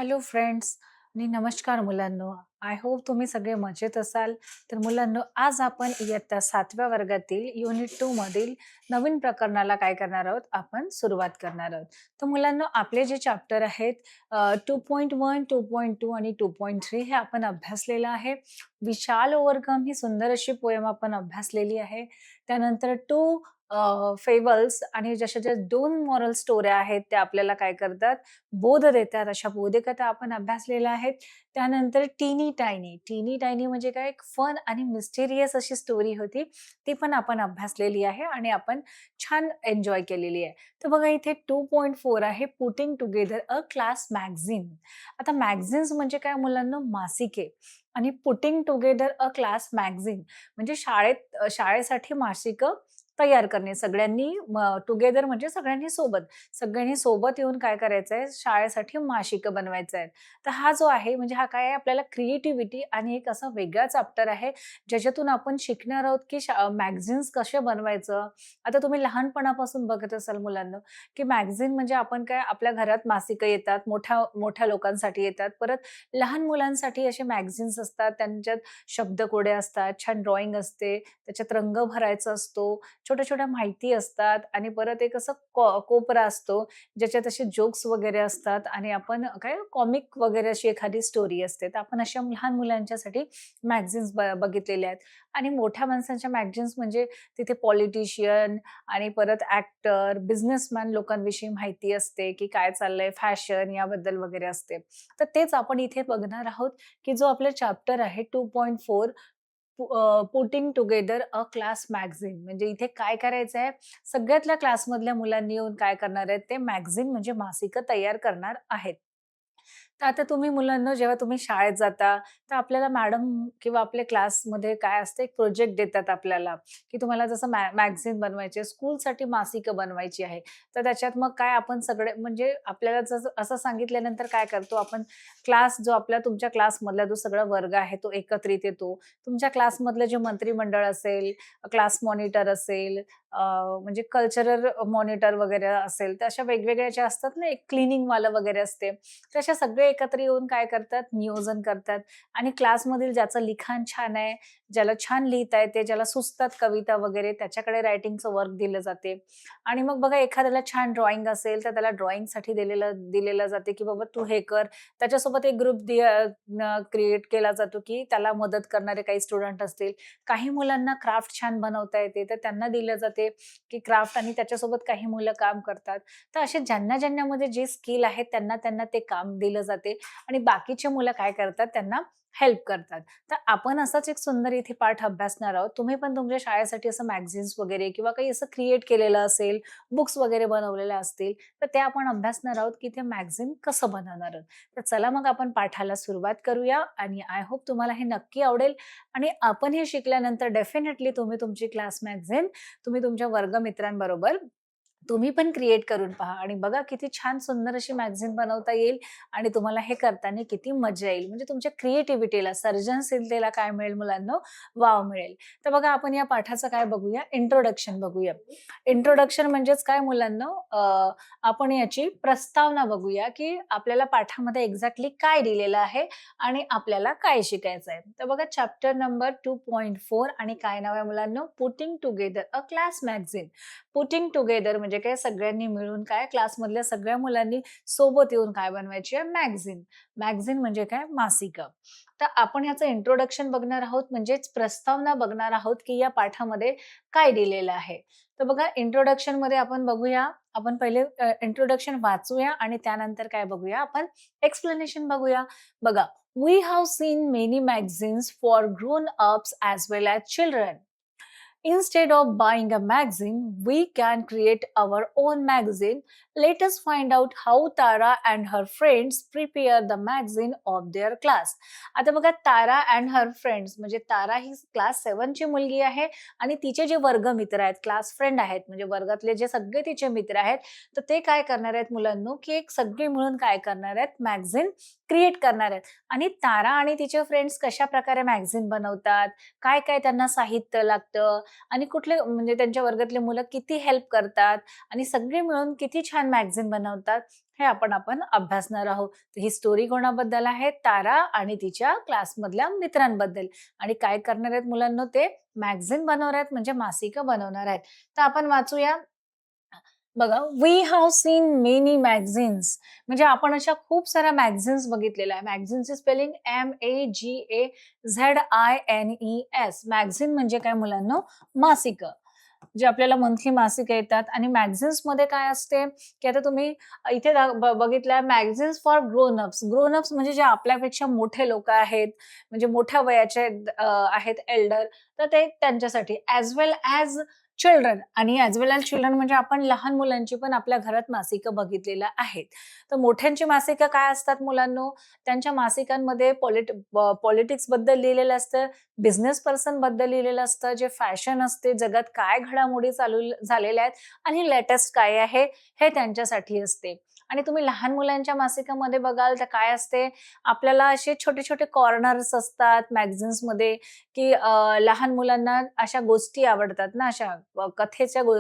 Hello friends आणि नमस्कार मुलांनो. आय होप तुम्ही सगळे मजेत असाल. तर मुलांनो, आज आपण इयत्ता 7व्या वर्गातील युनिट 2 मधील नवीन प्रकरणाला काय करणार आहोत, आपण सुरुवात करणार आहोत. तर मुलांनो, आपले जे चॅप्टर आहेत 2.1, 2.2 आणि 2.3 हे आपण अभ्यासलेलं आहे. विशाल ओव्हरकम ही सुंदर अशी पोएम आपण अभ्यासलेली आहे. त्यानंतर फेबल्स आणि जशा ज्या 2 मॉरल स्टोऱ्या आहेत, त्या आपल्याला काय करतात, बोध देतात, अशा बोधकथा आपण अभ्यासलेल्या आहेत. त्यानंतर टीनी टायनी, टीनी टायनी म्हणजे काय, एक फन आणि मिस्टेरियस अशी स्टोरी होती. ती पण आपण अभ्यासलेली आहे आणि आपण छान एन्जॉय केलेली आहे. तर बघा, इथे 2.4 आहे, पुटिंग टुगेदर अ क्लास मॅगझीन. आता मॅगझिन्स म्हणजे काय मुलांना, मासिके. आणि पुटिंग टुगेदर अ क्लास मॅगझीन म्हणजे शाळेसाठी मासिकं तयार करणे. सगळ्यांनी टुगेदर म्हणजे सगळ्यांनी सोबत येऊन काय करायचंय, शाळेसाठी मासिकं बनवायचं आहे. तर हा जो आहे, म्हणजे हा काय आहे, आपल्याला क्रिएटिव्हिटी आणि एक असा वेगळा चॅप्टर आहे, ज्याच्यातून आपण शिकणार आहोत की मॅगझिन्स कसे बनवायचं. आता तुम्ही लहानपणापासून बघत असाल मुलांना, की मॅगझिन म्हणजे आपण काय, आपल्या घरात मासिकं येतात, मोठ्या मोठ्या लोकांसाठी येतात. परत लहान मुलांसाठी असे मॅगझिन्स असतात, त्यांच्यात शब्दकोडे असतात, छान ड्रॉइंग असते, त्याच्यात रंग भरायचा असतो, छोट्या-छोट्या माहिती असतात आणि परत एक असं कोपरा असतो, ज्याच्यात असे जोक्स वगैरे असतात आणि आपण काय, कॉमिक वगैरे अशी एखादी स्टोरी असते. तर आपण अशा लहान मुलांच्यासाठी मॅगझिन्स बघितलेले आहेत. आणि मोठ्या माणसांच्या मॅगझिन्स म्हणजे तिथे पॉलिटिशियन आणि परत ॲक्टर, बिझनेसमॅन लोकांविषयी माहिती असते, की काय चाललंय, फॅशन याबद्दल वगैरे असते. तर तेच आपण इथे बघणार आहोत, की जो आपला चॅप्टर आहे 2.4, पुटिंग टुगेदर अ क्लास मॅगझीन. म्हणजे इथे काय करायचं आहे, सगळ्यातल्या क्लासमधल्या मुलांनी येऊन काय करणार आहेत, ते मॅगझीन म्हणजे मासिकं तयार करणार आहेत. तर आता तुम्ही मुलांना, जेव्हा तुम्ही शाळेत जाता, तर आपल्याला मॅडम किंवा आपल्या क्लासमध्ये काय असतं, एक प्रोजेक्ट देतात आपल्याला, की तुम्हाला जसं मॅगझीन बनवायची आहे, स्कूलसाठी मासिकं बनवायची आहे. तर त्याच्यात मग काय, आपण सगळे म्हणजे आपल्याला जसं असं सांगितल्यानंतर काय करतो आपण, जो आपला तुमच्या क्लासमधला जो सगळा वर्ग आहे, तो एकत्रित येतो. तुमच्या क्लासमधलं जे मंत्रिमंडळ असेल, क्लास मॉनिटर असेल, म्हणजे कल्चरल मॉनिटर वगैरे असेल, तर अशा वेगवेगळ्या ज्या असतात ना, एक क्लीनिंगवालं वगैरे असते. तर अशा सगळे एकत्र येऊन काय करतात, नियोजन करतात आणि क्लासमधील ज्याचं लिखाण छान आहे, ज्याला छान लिहिता येते, ज्याला सुचतात कविता वगैरे, त्याच्याकडे रायटिंगचं वर्क दिलं जाते. आणि मग बघा, एखाद्याला छान ड्रॉइंग असेल, तर त्याला ड्रॉइंगसाठी दिलेलं जाते, की बाबा तू हे कर. त्याच्यासोबत एक ग्रुप क्रिएट केला जातो, की त्याला मदत करणारे काही स्टुडंट असतील. काही मुलांना क्राफ्ट छान बनवता येते, तर त्यांना दिलं जाते, की क्राफ्ट, आणि त्याच्यासोबत काही मुलं काम करतात. तर असे ज्यांच्यामध्ये जे स्किल आहे, त्यांना ते काम दिलं जाते आणि बाकीचे मुलं काय करतात, त्यांना हेल्प करतात. तर आपण असाच एक सुंदर इथे पाठ अभ्यासणार आहोत. तुम्ही पण तुमच्या शाळेसाठी असं मॅगझिन्स वगैरे किंवा काही असं क्रिएट केलेलं असेल, बुक्स वगैरे बनवलेल्या असतील, तर ते आपण अभ्यासणार आहोत, की ते मॅगझिन कसं बनवणार आहोत. तर चला मग आपण पाठाला सुरुवात करूया आणि आय होप तुम्हाला हे नक्की आवडेल आणि आपण हे शिकल्यानंतर डेफिनेटली तुम्ही तुमची क्लास मॅगझिन तुम्ही तुमच्या वर्गमित्रांबरोबर तुम्ही पण क्रिएट करून पहा आणि बघा, किती छान सुंदर अशी मॅगझीन बनवता येईल आणि तुम्हाला हे करताना किती मजा येईल. म्हणजे तुमच्या क्रिएटिव्हिटीला, सर्जनशीलतेला काय मिळेल मुलांनो, वाव मिळेल. तर बघा, आपण या पाठाचं काय बघूया, इंट्रोडक्शन बघूया. इंट्रोडक्शन म्हणजेच काय मुलांनो, आपण याची प्रस्तावना बघूया, की आपल्याला पाठामध्ये एक्झॅक्टली काय दिलेलं आहे आणि आपल्याला काय शिकायचं आहे. तर बघा, चॅप्टर नंबर 2.4 आणि काय नाव आहे मुलांनो, पुटिंग टुगेदर अ क्लास मॅगझीन. पुटिंग टुगेदर म्हणजे काय, सगळ्यांनी मिळून काय, क्लासमधल्या सगळ्या मुलांनी सोबत येऊन काय बनवायची आहे, मॅगझीन. मॅगझीन म्हणजे काय, मासिकं. तर आपण ह्याचं इंट्रोडक्शन बघणार आहोत, म्हणजेच प्रस्तावना बघणार आहोत, की या पाठामध्ये काय दिलेलं आहे. तर बघा, इंट्रोडक्शनमध्ये आपण बघूया, आपण पहिले इंट्रोडक्शन वाचूया आणि त्यानंतर काय बघूया, आपण एक्सप्लेनेशन बघूया. बघा, we have seen many magazines for grown ups as well as children. Instead of buying a magazine, we can create our own magazine. Let us find out how Tara and her friends prepare the magazine of their class. आता बघा, Tara and her friends म्हणजे तारा ही class 7 ची मुलगी आहे आणि तिचे जे वर्गमित्र आहेत, क्लास फ्रेंड आहेत, म्हणजे वर्गातले जे सगळे तिचे मित्र आहेत, तर ते काय करणार आहेत मुलांनो, की एक सगळे मिळून काय करणार आहेत, मॅगझीन क्रिएट करणार आहेत. आणि तारा आणि तिचे फ्रेंड्स कशा प्रकारे मॅगझीन बनवतात, काय काय त्यांना साहित्य लागतं आणि कुठले, म्हणजे त्यांच्या वर्गातले मुलं किती हेल्प करतात आणि सगळे मिळून किती छान मॅगझीन बनवतात, हे आपण अभ्यासणार आहोत. तर ही स्टोरी कोणाबद्दल आहे? तारा आणि तिच्या क्लासमधल्या मित्रांबद्दल. आणि काय करणार आहेत मुलांनो ते? मॅगझीन बनवणार आहेत म्हणजे मासिकं बनवणार आहेत. तर आपण वाचूया. बघा, we have seen many magazines म्हणजे आपण अशा खूप साऱ्या मॅगझिन्स बघितलेल्या आहे. मॅगझिनची स्पेलिंग MAGAZINES. मॅगझिन म्हणजे काय मुलांनो? मासिकं. जे आपल्याला मंथली मासिकं येतात आणि मॅगझिन्समध्ये काय असते, की आता तुम्ही इथे बघितलंय magazines for grown ups. Grown ups म्हणजे जे आपल्यापेक्षा मोठे लोकं आहेत, म्हणजे मोठ्या वयाचे आहेत एल्डर, तर ते त्यांच्यासाठी ॲज वेल ॲज चिल्ड्रन आणि ॲज वेल ॲज चिल्ड्रन म्हणजे आपण लहान मुलांची पण आपल्या घरात मासिकं बघितलेलं आहेत. तर मोठ्यांची मासिकं काय असतात मुलांनो? त्यांच्या मासिकांमध्ये पॉलिटिक्सबद्दल लिहिलेलं असतं, बिझनेस पर्सनबद्दल लिहिलेलं असतं, जे फॅशन असते, जगात काय घडामोडी चालू झालेल्या आहेत आणि लेटेस्ट काय आहे, हे त्यांच्यासाठी असते. आणि तुम्ही लहान मुलांच्या मासिकामध्ये बघाल तर काय असते, आपल्याला असे छोटे-छोटे कॉर्नर्स असतात मॅगझिन्समध्ये, की लहान मुलांना अशा गोष्टी आवडतात ना, अशा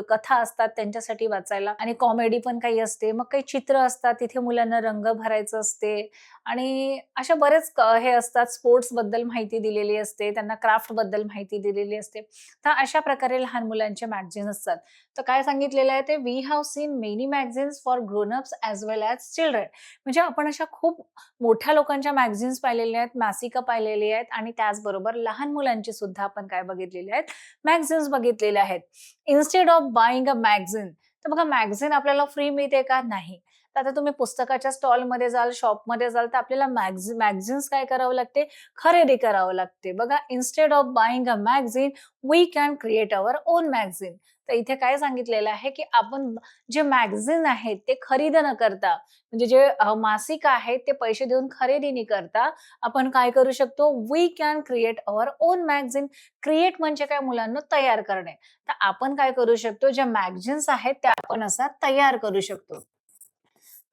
कथा असतात त्यांच्यासाठी वाचायला आणि कॉमेडी पण काही असते. मग काही चित्र असतात, तिथे मुलांना रंग भरायचं असते आणि अशा बरेच हे असतात. स्पोर्ट्सबद्दल माहिती दिलेली असते, त्यांना क्राफ्टबद्दल माहिती दिलेली असते. तर अशा प्रकारे लहान मुलांचे मॅगझिन असतात. तर काय सांगितलेलं आहे ते, we have seen many magazines for grown ups as well as children. म्हणजे आपण अशा खूप मोठ्या लोकांच्या मॅगझिन्स पाहिलेल्या आहेत, मासिकं पाहिलेली आहेत आणि त्याचबरोबर लहान मुलांची सुद्धा आपण काय बघितलेली आहेत, मॅगझिन्स बघितलेल्या आहेत. Instead of buying a magazine. तर बघा मॅगझिन आपल्याला फ्री मिळते का? नाही. तर आता तुम्ही पुस्तकाच्या स्टॉलमध्ये जाल, शॉपमध्ये जाल, तर आपल्याला मॅगझिन्स काय करावं लागते? खरेदी करावं लागते. बघा, instead of buying a magazine, we can create our own magazine. तर इथे काय सांगितलेलं आहे, की आपण जे मॅगझिन आहेत ते खरेदी न करता म्हणजे जे मासिक आहेत ते पैसे देऊन खरेदी न करता आपण काय करू शकतो? We can create our own magazine. Create म्हणजे काय मुलांना? तयार करणे. तर आपण काय करू शकतो? ज्या मॅगझिन्स आहेत त्या आपण असा तयार करू शकतो.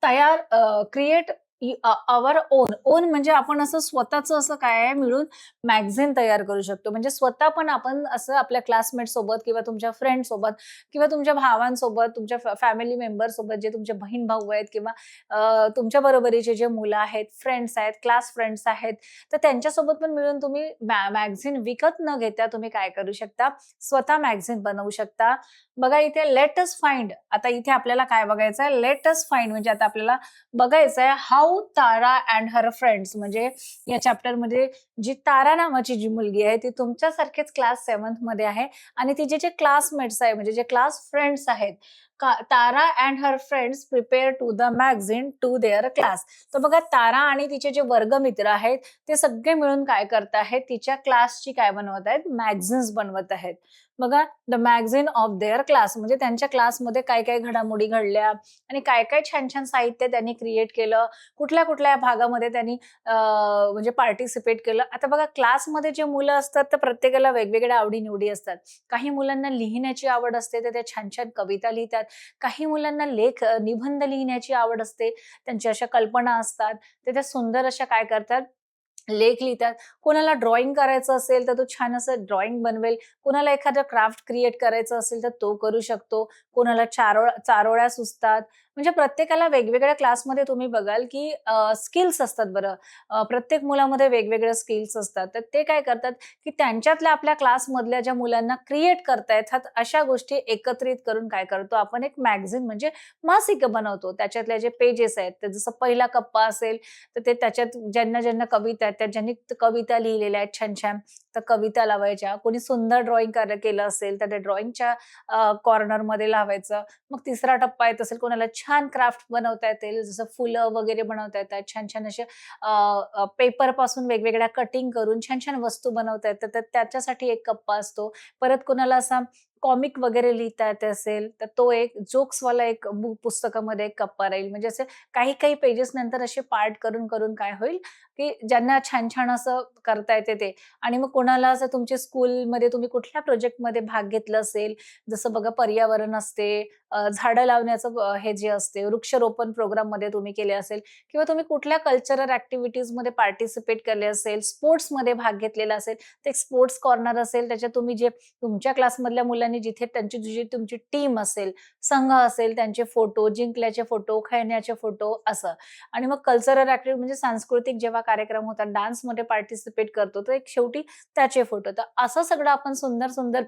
तयार क्रिएट अवर ओन. ओन म्हणजे आपण असं स्वतःचं असं काय आहे मिळून मॅगझीन तयार करू शकतो. म्हणजे स्वतः पण आपण असं आपल्या क्लासमेट सोबत किंवा तुमच्या फ्रेंड सोबत किंवा तुमच्या भावांसोबत, तुमच्या फॅमिली मेंबर सोबत जे तुमचे बहीण-भाऊ आहेत किंवा तुमच्या बरोबरीचे जे मुलं आहेत, फ्रेंड्स आहेत, क्लास फ्रेंड्स आहेत, तर त्यांच्यासोबत पण मिळून तुम्ही मॅगझीन विकत न घेता तुम्ही काय करू शकता? स्वतः मॅगझीन बनवू शकता. बघा इथे लेट अस फाइंड. आता इथे आपल्याला काय बघायचं आहे? लेट अस फाइंड म्हणजे आता आपल्याला बघायचं आहे how Tara and her friends म्हणजे या चॅप्टरमध्ये जी तारा नावाची जी मुलगी आहे ती तुमच्यासारखेच क्लास 7th मध्ये आहे आणि तिचे जे क्लासमेट्स आहे म्हणजे जे क्लास फ्रेंड्स आहेत Tara and her friends prepare to the magazine to their class. तर बघा तारा आणि तिचे जे वर्गमित्र आहेत ते सगळे मिळून काय करत आहेत? तिच्या क्लासची काय बनवत आहेत? मॅगझिन्स बनवत आहेत. बघा, the magazine of their class म्हणजे त्यांच्या क्लासमध्ये काय-काय घडामोडी घडल्या आणि काय-काय छान-छान साहित्य त्यांनी क्रिएट केलं. कुठल्या-कुठल्या भागामध्ये त्यांनी म्हणजे पार्टिसिपेट केलं. आता बघा क्लासमध्ये जे मुलं असतात तर प्रत्येकाला वेगवेगळ्या आवडी असतात. काही मुलांना लिहिण्याची आवड असते तर ते छान-छान कविता लिहितात. काही मुलांना निबंध लिहिण्याची आवड असते. त्यांच्या अशा कल्पना असतात. ते त्या सुंदर अशा काय करतात लेख लिहितात. कोणाला ड्रॉइंग करायचं असेल, तर तो छान असं ड्रॉइंग बनवेल. कोणाला एखादं क्राफ्ट क्रिएट करायचं असेल, तर तो करू शकतो. कोणाला चारोळ्या सुचतात. म्हणजे प्रत्येकाला वेगवेगळ्या क्लासमध्ये तुम्ही बघाल, की स्किल्स असतात बरं. प्रत्येक मुलामध्ये वेगवेगळ्या स्किल्स असतात. तर ते काय करतात, की त्यांच्यातल्या आपल्या क्लासमधल्या ज्या मुलांना क्रिएट करता येतात, अशा गोष्टी एकत्रित करून काय करतो आपण एक मॅगझीन म्हणजे मासिकं बनवतो. त्याच्यातले जे पेजेस आहेत, तर जसं पहिला कप्पा असेल, तर ते त्याच्यात ज्यांना कविता आहेत, त्या ज्यांनी कविता लिहिलेल्या आहेत छान-छान, तर कविता लावायच्या. कोणी सुंदर ड्रॉइंग केलं असेल, तर त्या ड्रॉइंगच्या कॉर्नरमध्ये लावायचं. मग तिसरा टप्पा येत असेल, कोणाला छान क्राफ्ट बनवता येतील, जसं फुलं वगैरे बनवता येतात. छान-छान असे पेपरपासून वेगवेगळ्या कटिंग करून छान-छान वस्तू बनवता येतात. तर त्याच्यासाठी एक कप्पा असतो. परत कोणाला असा कॉमिक वगैरे लिहिता येत असेल, तर तो एक जोक्सवाला एक पुस्तकामध्ये एक कप्पा राहील. म्हणजे असे काही-काही पेजेस नंतर असे पार्ट करून काय होईल, की ज्यांना छान-छान असं करता येते ते. आणि मग कोणाला असं तुमच्या स्कूलमध्ये तुम्ही कुठल्या प्रोजेक्टमध्ये भाग घेतला असेल, जसं बघा पर्यावरण असते, झाडं लावण्याचं हे जे असते, वृक्षारोपण प्रोग्राममध्ये तुम्ही केले असेल किंवा तुम्ही कुठल्या कल्चरल ॲक्टिव्हिटीजमध्ये पार्टिसिपेट केले असेल, स्पोर्ट्समध्ये भाग घेतलेला असेल, ते एक स्पोर्ट्स कॉर्नर असेल, त्याच्यात तुम्ही जे तुमच्या क्लासमधल्या मुलांनी मुलांनी जिथे त्यांची जी तुमची टीम असेल, संघ असेल, त्यांचे फोटो, जिंकल्याचे फोटो, खेळण्याचे फोटो असं. आणि मग कल्चरल ॲक्टिव्हिटी म्हणजे सांस्कृतिक जेव्हा कार्यक्रम होतात, डान्समध्ये पार्टिसिपेट करतो, तर एक शेवटी त्याचे फोटो. तर असं सगळं आपण सुंदर-सुंदर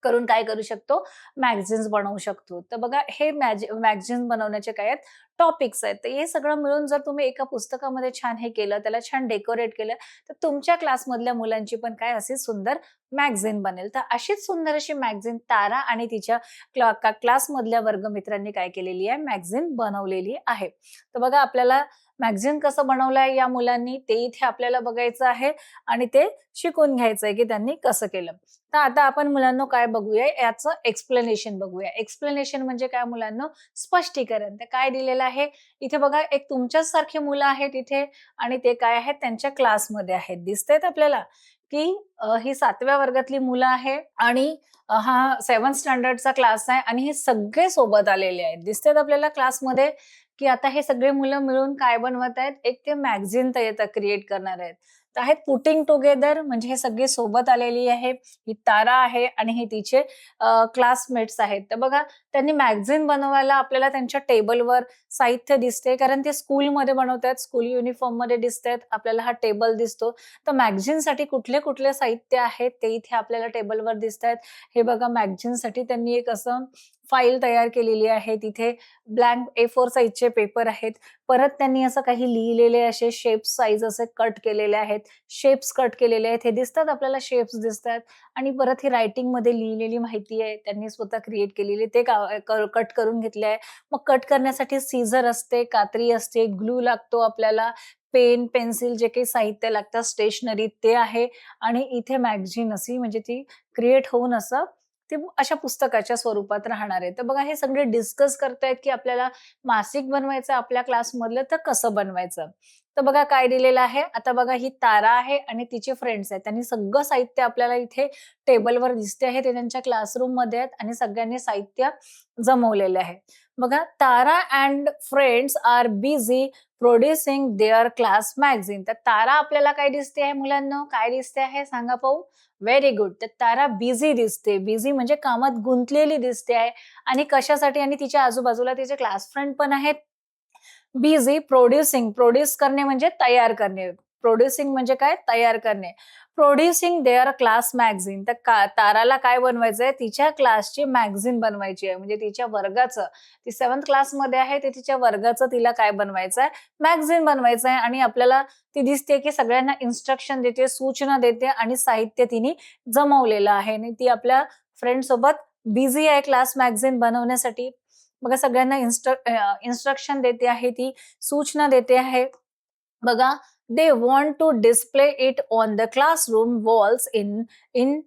करून काय करू शकतो, मॅगझिन्स बनवू शकतो. तर बघा हे मॅगझिन्स बनवण्याचे काय आहेत, टॉपिक्स आहेत. तर हे सगळं मिळून जर तुम्ही एका पुस्तकामध्ये छान हे केलं, त्याला छान डेकोरेट केलं, तर तुमच्या क्लासमधल्या मुलांची पण काय अशी सुंदर मॅगझिन बनेल. तर अशीच सुंदर अशी मॅगझिन तारा आणि तिच्या क्लासमधल्या वर्गमित्रांनी काय केलेली आहे, मॅगझिन बनवलेली आहे. तर बघा आपल्याला मॅगझिन कसं बनवलंय या मुलांनी, ते इथे आपल्याला बघायचं आहे आणि ते शिकून घ्यायचंय, की त्यांनी कसं केलं. तर आता आपण मुलांनो काय बघूया, याचं एक्सप्लेनेशन बघूया. एक्सप्लेनेशन म्हणजे काय मुलांनो, स्पष्टीकरण. तर काय दिलेलं आहे, इथे बघा एक तुमच्याच सारखी मुलं आहेत इथे आणि ते काय आहेत, त्यांच्या क्लासमध्ये आहेत. दिसतायत आपल्याला, की ही 7व्या वर्गातली मुलं आहे आणि हा 7th स्टँडर्डचा क्लास आहे आणि हे सगळे सोबत आलेले आहेत. दिसतायत आपल्याला क्लासमध्ये, की आता हे सगळे मुलं मिळून काय बनवत आहेत, एक ते मॅगझिन क्रिएट करणार आहेत. तर आहेत पुटिंग टुगेदर म्हणजे हे सगळे सोबत आलेली आहे. ही तारा आहे आणि हे तिचे क्लासमेट्स आहेत. तर बघा त्यांनी मॅगझिन बनवायला आपल्याला त्यांच्या टेबलवर साहित्य दिसते कारण ते स्कूलमध्ये बनवतायत, स्कूल युनिफॉर्ममध्ये दिसतायत. आपल्याला हा टेबल दिसतो. तर मॅगझिनसाठी कुठले-कुठले साहित्य आहेत ते इथे आपल्याला टेबलवर दिसतायत. हे बघा मॅगझिनसाठी त्यांनी एक असं फाईल तयार केलेली आहे. तिथे ब्लँक A4 साइजचे पेपर आहेत. परत त्यांनी असं काही लिहिलेले असे शेप्स साइज असे कट केलेले आहेत. शेप्स कट केलेले आहेत. हे दिसतात आपल्याला शेप्स दिसतात आणि परत ही रायटिंगमध्ये लिहिलेली माहिती आहे. त्यांनी स्वतः क्रिएट केलेली ते कट करून घेतले आहे. मग कट करण्यासाठी सीझर असते, कात्री असते, ग्लू लागतो आपल्याला, पेन, पेन्सिल जे काही साहित्य लागतं स्टेशनरी ते आहे आणि इथे मॅगझीन अशी म्हणजे ती क्रिएट होऊन असं ते अशा पुस्तकाच्या स्वरूपात राहणार आहे. तर बघा हे सगळे डिस्कस करतायत, की आपल्याला मासिक बनवायचं आपल्या क्लासमधलं तर कसं बनवायचं? तर बघा काय दिलेलं आहे. आता बघा ही तारा आहे आणि तिचे फ्रेंड्स आहेत. त्यांनी सगळं साहित्य आपल्याला इथे टेबलवर दिसते आहे. ते त्यांच्या क्लासरूममध्ये आहेत आणि सगळ्यांनी साहित्य जमवलेलं आहे. बघा Tara and friends are busy producing their class magazine. तर तारा आपल्याला काय दिसते आहे मुलांनो? काय दिसते आहे सांगा पाहू? Very good. तर तारा बिझी दिसते. बिझी म्हणजे कामात गुंतलेली दिसते आहे आणि कशासाठी आणि तिच्या आजूबाजूला तिचे क्लास फ्रेंड पण आहेत. Busy producing. प्रोड्यूस करणे म्हणजे तयार करणे. प्रोड्युसिंग म्हणजे काय? तयार करणे. Producing their class magazine. तर ताराला काय बनवायचंय? तिच्या क्लासची मॅगझीन बनवायची आहे. म्हणजे तिच्या वर्गाचं. ती 7th क्लासमध्ये आहे, ते तिच्या वर्गाचं तिला काय बनवायचंय? मॅगझीन बनवायचं आहे आणि आपल्याला ती दिसते, की सगळ्यांना इन्स्ट्रक्शन देते, सूचना देते आणि साहित्य तिने जमवलेलं आहे आणि ती आपल्या फ्रेंडसोबत बिझी आहे क्लास मॅगझीन बनवण्यासाठी. बघा सगळ्यांना इन्स्ट्रक्शन देते आहे ती, सूचना देते आहे. बघा, they want to display it on the classroom walls in in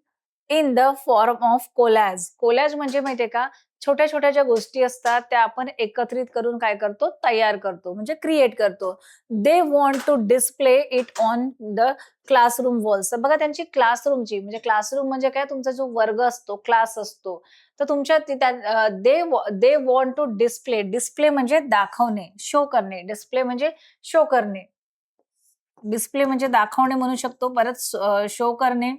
in the form of collage. Collage म्हणजे माहितीये का? छोट्या-छोट्या ज्या गोष्टी असतात त्या आपण एकत्रित करून काय करतो? तयार करतो म्हणजे क्रिएट करतो. They want to display it on the classroom walls. तर बघा त्यांची क्लासरूमची म्हणजे क्लासरूम म्हणजे काय? तुमचा जो वर्ग असतो, क्लास असतो. तर तुमच्या they want to display. Display म्हणजे दाखवणे, शो करणे. डिस्प्ले म्हणजे शो करणे. डिस्प्ले म्हणजे दाखवणे म्हणू शकतो. परत शो करणे.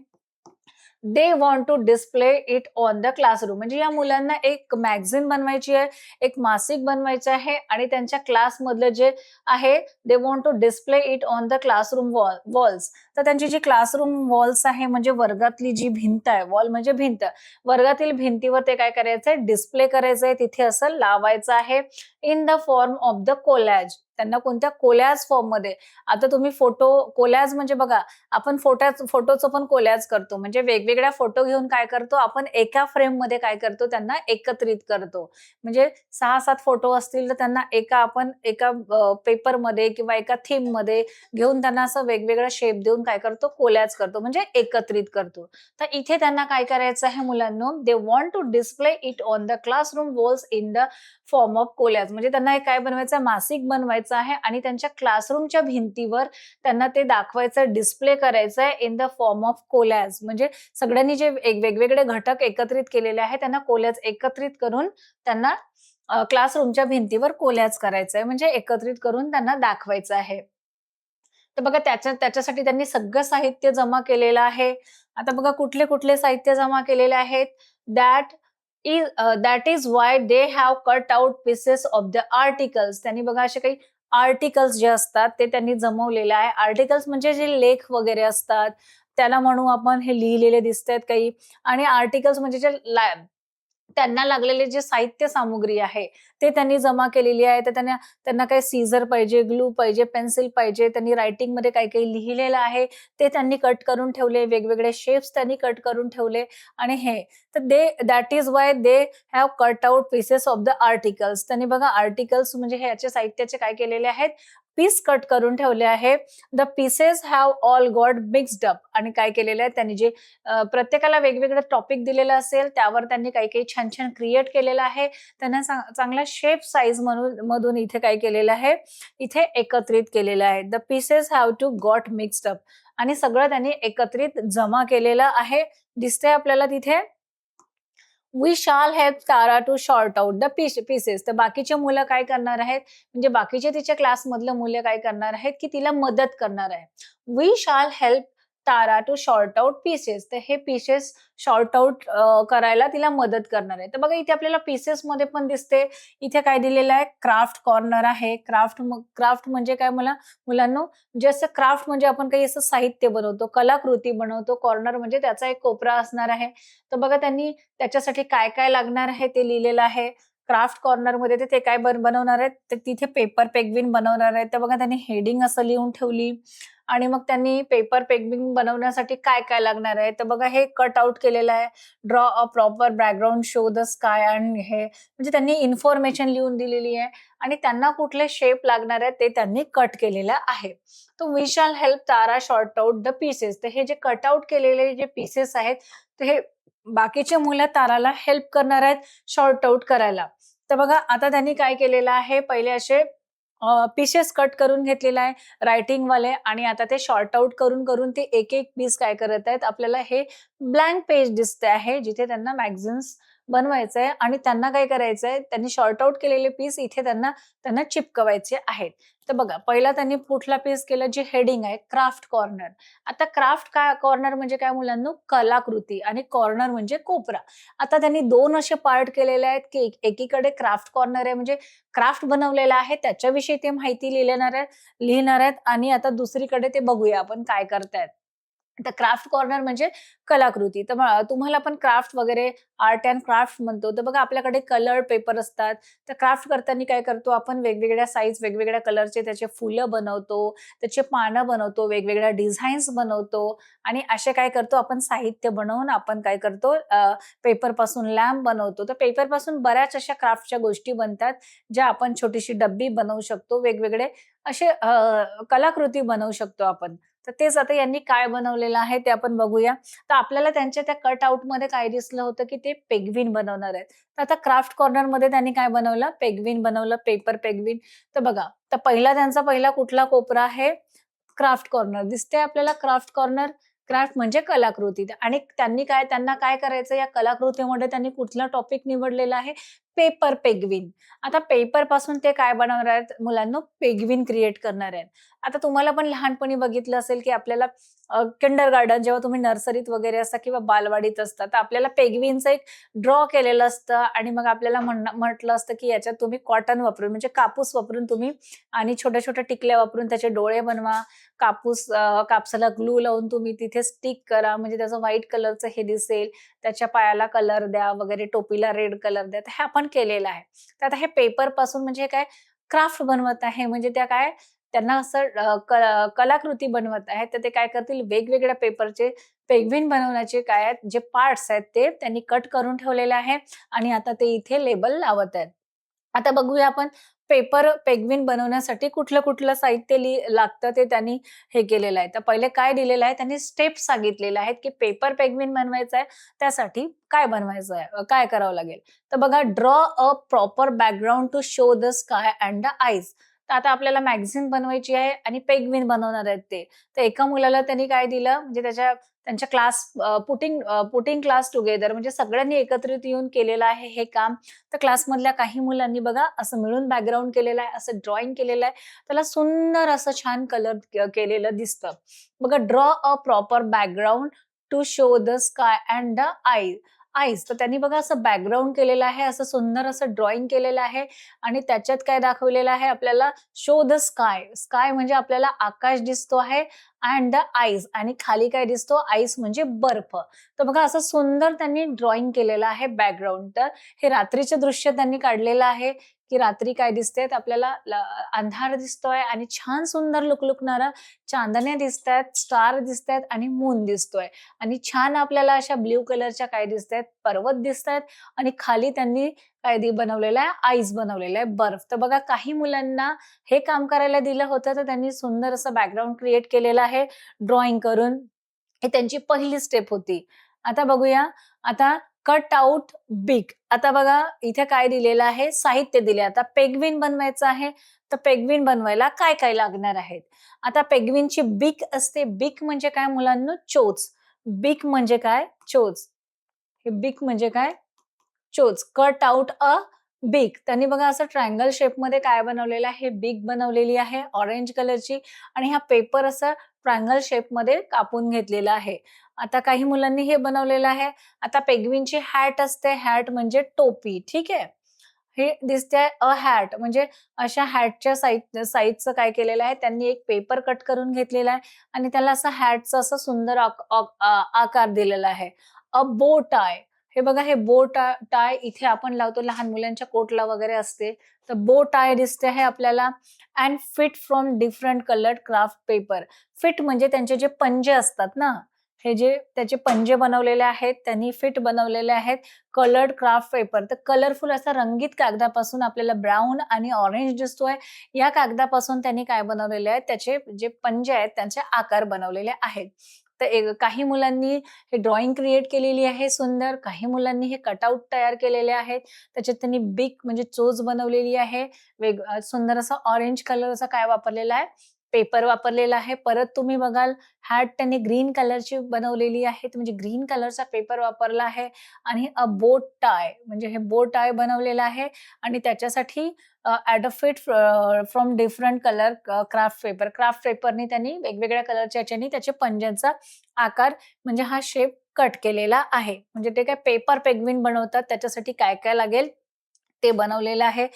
They want to display it on the classroom. म्हणजे या मुलांना एक मॅगझीन बनवायची आहे, एक मासिक बनवायचं आहे आणि त्यांच्या क्लासमधलं जे आहे they want to display it on the classroom walls. तर त्यांची जी क्लासरूम वॉल्स आहे म्हणजे वर्गातली जी भिंत आहे, वॉल म्हणजे भिंत. वर्गातील भिंतीवर ते काय करायचंय? डिस्प्ले करायचंय. तिथे असं लावायचं आहे in the form of the collage. त्यांना कोणत्या कोलॅज फॉर्ममध्ये. आता तुम्ही फोटो कोलॅज म्हणजे बघा आपण फोटोचं पण कोलॅज करतो. म्हणजे वेगवेगळ्या फोटो घेऊन काय करतो आपण एका फ्रेममध्ये काय करतो त्यांना एकत्रित करतो. म्हणजे 6-7 फोटो असतील तर त्यांना आपण एका पेपरमध्ये किंवा एका थीममध्ये घेऊन त्यांना असं वेगवेगळा शेप देऊन काय करतो कोलॅज करतो म्हणजे एकत्रित करतो. तर इथे त्यांना काय करायचं आहे मुलांनो they want to display it on the classroom walls in the form of collage. म्हणजे त्यांना हे काय बनवायचं मासिक बनवायचं आहे आणि त्यांच्या क्लासरूमच्या भिंतीवर त्यांना ते दाखवायचं, डिस्प्ले करायचं आहे in the form of collage. म्हणजे सगळ्यांनी जे वेगवेगळे घटक एकत्रित केलेले आहेत त्यांना कोलॅज एकत्रित करून त्यांना क्लासरूमच्या भिंतीवर कोलॅज करायचं आहे म्हणजे एकत्रित करून त्यांना दाखवायचं आहे. तर बघा त्याच्यासाठी त्यांनी सगळं साहित्य जमा केलेलं आहे. आता बघा कुठले-कुठले साहित्य जमा केलेले आहेत. That that is why they have cut out pieces of the articles. त्यांनी बघा असे काही आर्टिकल्स जे असतात ते त्यांनी जमवलेले आहे. आर्टिकल्स म्हणजे जे लेख वगैरे असतात, त्याला म्हणू आपण हे लिहिलेले दिसतायत काही आणि आर्टिकल्स म्हणजे जे त्यांना लागलेले जे साहित्य सामुग्री आहे, ते त्यांनी जमा केलेली आहे. तर त्यांना त्यांना काही सीझर पाहिजे, ग्लू पाहिजे, पेन्सिल पाहिजे. त्यांनी रायटिंगमध्ये काही-काही लिहिलेलं आहे, ते त्यांनी कट करून ठेवले. वेगवेगळे शेप्स त्यांनी कट करून ठेवले आणि हे. तर that is why they have cut out pieces of the articles. त्यांनी बघा आर्टिकल्स म्हणजे हे याचे साहित्याचे काय केलेले आहेत, पीस कट करून ठेवले आहे. The pieces have all got mixed up आणि काय केलेलं आहे त्यांनी जे प्रत्येकाला वेगवेगळं टॉपिक दिलेलं असेल, त्यावर त्यांनी काही-काही छान-छान क्रिएट केलेलं आहे. त्यांना चांगला शेप साइज म्हणून मधून इथे काय केलेलं आहे, इथे एकत्रित केलेलं आहे. The pieces have to got mixed up आणि सगळं त्यांनी एकत्रित जमा केलेलं आहे. दिसतंय आपल्याला तिथे. We shall help Tara to sort out the pieces. तर बाकीचे मुलं काय करणार आहेत, म्हणजे बाकीचे तिच्या क्लासमधलं मुलं काय करणार आहेत, की तिला मदत करणार आहे. We shall help Tara to sort out pieces. तर हे पीसेस सॉर्ट आउट करायला तिला मदत करणार आहे. तर बघा इथे आपल्याला पीसेसमध्ये पण दिसते. इथे काय दिलेलं आहे, क्राफ्ट कॉर्नर आहे. क्राफ्ट म्हणजे काय मुलांनो, जे असं क्राफ्ट म्हणजे आपण काही असं साहित्य बनवतो, कलाकृती बनवतो. कॉर्नर म्हणजे त्याचा एक कोपरा असणार आहे. तर बघा त्यांनी त्याच्यासाठी काय-काय लागणार आहे ते लिहिलेलं आहे. क्राफ्ट कॉर्नरमध्ये ते काय बनवणार आहेत, तर तिथे पेपर पेंग्विन बनवणार आहेत. तर बघा त्यांनी हेडिंग असं लिहून ठेवली आणि मग त्यांनी पेपर पेंग्विन बनवण्यासाठी काय-काय लागणार आहे, तर बघा हे कट आउट केलेलं आहे. Draw a proper background, show the sky आणि हे म्हणजे त्यांनी इन्फॉर्मेशन लिहून दिलेली आहे आणि त्यांना कुठले शेप लागणार आहेत ते त्यांनी कट केलेलं आहे. तर we shall help Tara sort out the pieces. तर हे जे कट आउट केलेले जे पीसेस आहेत, तर हे बाकीचे मुलं ताराला हेल्प करणार आहेत सॉर्ट आउट करायला. तर बघा आता त्यांनी काय केलेलं आहे, पहिले असे पीसेस कट करून घेतलेला आहे रायटिंगवाले आणि आता ते सॉर्ट आउट करून ते एक-एक पीस काय करत आहेत, आपल्याला हे ब्लँक पेज दिसते आहे, जिथे त्यांना मॅगझिन्स बनवायचंय आणि त्यांना काय करायचंय, त्यांनी सॉर्ट आउट केलेले पीस इथे त्यांना त्यांना चिपकवायचे आहेत. तर बघा पहिला त्यांनी कुठला पीस केला, जी हेडिंग आहे क्राफ्ट कॉर्नर. आता क्राफ्ट कॉर्नर म्हणजे काय मुलांनो, कलाकृती आणि कॉर्नर म्हणजे कोपरा. आता त्यांनी 2 असे पार्ट केलेले आहेत, की एकीकडे क्राफ्ट कॉर्नर आहे म्हणजे क्राफ्ट बनवलेला आहे त्याच्याविषयी ते माहिती लिहिणार आहेत आणि आता दुसरीकडे ते बघूया आपण काय करतायत. तर क्राफ्ट कॉर्नर म्हणजे कलाकृती. तर तुम्हाला पण क्राफ्ट वगैरे आर्ट एंड क्राफ्ट म्हणतो. तर बघा आपल्याकडे कलर पेपर असतात. तर क्राफ्ट करताना काय करतो आपण वेगवेगळ्या साइज, वेगवेगळ्या कलरचे त्याचे फुलं बनवतो, त्याचे पानं बनवतो, वेगवेगळ्या डिझाईन्स बनवतो आणि असे काय करतो आपण साहित्य बनवून आपण काय करतो पेपरपासून लॅम्प बनवतो. तर पेपरपासून बऱ्याच अशा क्राफ्टच्या गोष्टी बनतात, ज्या आपण छोटीशी डब्बी बनवू शकतो. वेगवेगळे असे कलाकृती बनवू शकतो आपण. तर तेच आता यांनी काय बनवलेलं आहे ते आपण बघूया. तर आपल्याला त्यांच्या त्या कट आउटमध्ये काय दिसलं होतं, की ते पेंग्विन बनवणार आहेत. तर आता क्राफ्ट कॉर्नरमध्ये त्यांनी काय बनवलं? पेंग्विन बनवलं, पेपर पेंग्विन. तर बघा, तर त्यांचा पहिला कुठला कोपरा आहे? Craft corner. दिसते आपल्याला क्राफ्ट कॉर्नर. क्राफ्ट म्हणजे कलाकृती आणि त्यांना काय करायचं या कलाकृतीमध्ये त्यांनी कुठला टॉपिक निवडलेला आहे? Paper penguin. आता पेपरपासून ते काय बनवणार आहेत मुलांनो? पेंग्विन क्रिएट करणार आहेत. आता तुम्हाला पण लहानपणी बघितलं असेल, की आपल्याला किंडरगार्टन जेव्हा तुम्ही नर्सरीत वगैरे असता किंवा बालवाडीत असता, तर आपल्याला पेंग्विनचं एक ड्रॉ केलेलं असतं आणि मग आपल्याला म्हटलं असतं, की याच्यात तुम्ही कॉटन वापरून म्हणजे कापूस वापरून तुम्ही आणि छोट्या-छोट्या टिकल्या वापरून त्याचे डोळे बनवा. कापसाला ग्लू लावून तुम्ही तिथे स्टिक करा म्हणजे त्याचं व्हाईट कलरचं हे दिसेल. त्याच्या पायाला कलर द्या वगैरे, टोपीला रेड कलर द्या. तर हे आपण केलेलं आहे. तर आता हे पेपरपासून म्हणजे काय क्राफ्ट बनवत आहे म्हणजे त्या काय त्यांना असं कलाकृती बनवत आहेत. तर ते काय करतील वेगवेगळ्या पेपरचे पेंग्विन बनवण्याचे काय आहेत, जे पार्ट्स आहेत ते त्यांनी कट करून ठेवलेले आहे आणि आता ते इथे लेबल लावत आहेत. आता बघूया आपण पेपर पेंग्विन बनवण्यासाठी कुठलं-कुठलं साहित्य लागतं ते त्यांनी हे केलेलं आहे. तर पहिले काय दिलेलं आहे त्यांनी स्टेप्स सांगितलेले आहेत, की पेपर पेंग्विन बनवायचं आहे त्यासाठी काय बनवायचं आहे, काय करावं लागेल. तर बघा draw a proper background to show the sky and the eyes. तर आता आपल्याला मॅगझीन बनवायची आहे आणि पेंग्विन बनवणार आहेत ते. तर एका मुलाला त्यांनी काय दिलं म्हणजे त्यांच्या पुटिंग क्लास टुगेदर म्हणजे सगळ्यांनी एकत्रित येऊन केलेलं आहे हे काम. तर क्लासमधल्या काही मुलांनी बघा असं मिळून बॅकग्राऊंड केलेलं आहे, असं ड्रॉइंग केलेलं आहे. त्याला सुंदर असं छान कलर केलेलं दिसतं. बघा draw a proper background to show the sky and the eyes. तर त्यांनी बघा असं बॅकग्राऊंड केलेलं आहे, असं सुंदर असं ड्रॉइंग केलेलं आहे आणि त्याच्यात काय दाखवलेलं आहे आपल्याला शो द स्काय. स्काय म्हणजे आपल्याला आकाश दिसतो आहे अँड द आईज आणि खाली काय दिसतो आईस म्हणजे बर्फ. तर बघा असं सुंदर त्यांनी ड्रॉइंग केलेलं आहे बॅकग्राऊंड. तर हे रात्रीचे दृश्य त्यांनी काढलेलं आहे, की रात्री काय दिसते आपल्याला अंधार दिसतोय आणि छान सुंदर लुकलुकणारा चांदण्या दिसतायत, स्टार दिसतायत आणि मून दिसतोय आणि छान आपल्याला अशा ब्लू कलरच्या काय दिसतायत, पर्वत दिसतायत आणि खाली त्यांनी काय बनवलेलं आहे, आईस बनवलेला आहे, बर्फ. तर बघा काही मुलांना हे काम करायला दिलं होतं, तर त्यांनी सुंदर असं बॅकग्राऊंड क्रिएट केलेलं आहे ड्रॉइंग करून. ही त्यांची पहिली स्टेप होती. आता बघूया, आता कट आउट बिग. आता बघा इथे काय दिलेलं आहे, साहित्य दिले. आता पेंग्विन बनवायचं आहे, तर पेंग्विन बनवायला काय-काय लागणार आहेत. आता पेंग्विनची बीक असते. बीक म्हणजे काय मुलांनो? चोच. बीक म्हणजे काय? चोच. हे बीक म्हणजे काय? चोच. कट आउट अ बीक. त्यांनी बघा असं ट्रायंगल शेपमध्ये काय बनवलेलं आहे? बीक बनवलेली आहे ऑरेंज कलरची आणि हा पेपर असा ट्रायंगल शेपमध्ये कापून घेतलेला आहे. आता काही मुलांनी हे बनवलेलं आहे. आता पेंग्विनची हॅट असते. हॅट म्हणजे टोपी. ठीक आहे. हे दिसते अ हॅट म्हणजे अशा हॅटच्या साइजचं काय केलेलं आहे, त्यांनी एक पेपर कट करून घेतलेला आहे आणि त्याला असं हॅटचं असं सुंदर आकार दिलेला आहे. अ बो टाय. हे बघा हे बो टाय इथे आपण लावतो लहान मुलांच्या कोटला वगैरे असते. तर बो टाय दिसते आहे आपल्याला and fit from different coloured craft paper. Fit म्हणजे त्यांचे जे पंजे असतात ना, हे जे त्याचे पंजे बनवलेले आहेत, त्यांनी फिट बनवलेले आहेत. कलर्ड क्राफ्ट पेपर तर कलरफुल असा रंगीत कागदापासून आपल्याला ब्राउन आणि ऑरेंज दिसतोय. या कागदापासून त्यांनी काय बनवलेले आहेत, त्याचे जे पंजे आहेत, त्यांचे आकार बनवलेले आहेत. तर काही मुलांनी हे ड्रॉइंग क्रिएट केलेली आहे सुंदर. काही मुलांनी हे कटआउट तयार केलेले आहेत. त्याच्यात त्यांनी बिग म्हणजे चोच बनवलेली आहे. सुंदर असा ऑरेंज कलरचा काय वापरलेला आहे, पेपर वापरलेला आहे. परत तुम्ही बघाल हॅट त्यांनी ग्रीन कलरची बनवलेली आहे. म्हणजे ग्रीन कलरचा पेपर वापरला आहे आणि अ बो टाय म्हणजे हे बो टाय बनवलेलं आहे आणि त्याच्यासाठी fit from different colour craft paper. Craft पेपरनी त्यांनी वेगवेगळ्या कलरच्या ह्याच्यानी त्याच्या पंजांचा आकार म्हणजे हा शेप कट केलेला आहे. म्हणजे ते काय पेपर पेंग्विन बनवतात त्याच्यासाठी काय-काय लागेल ते बनवलेलं आहे.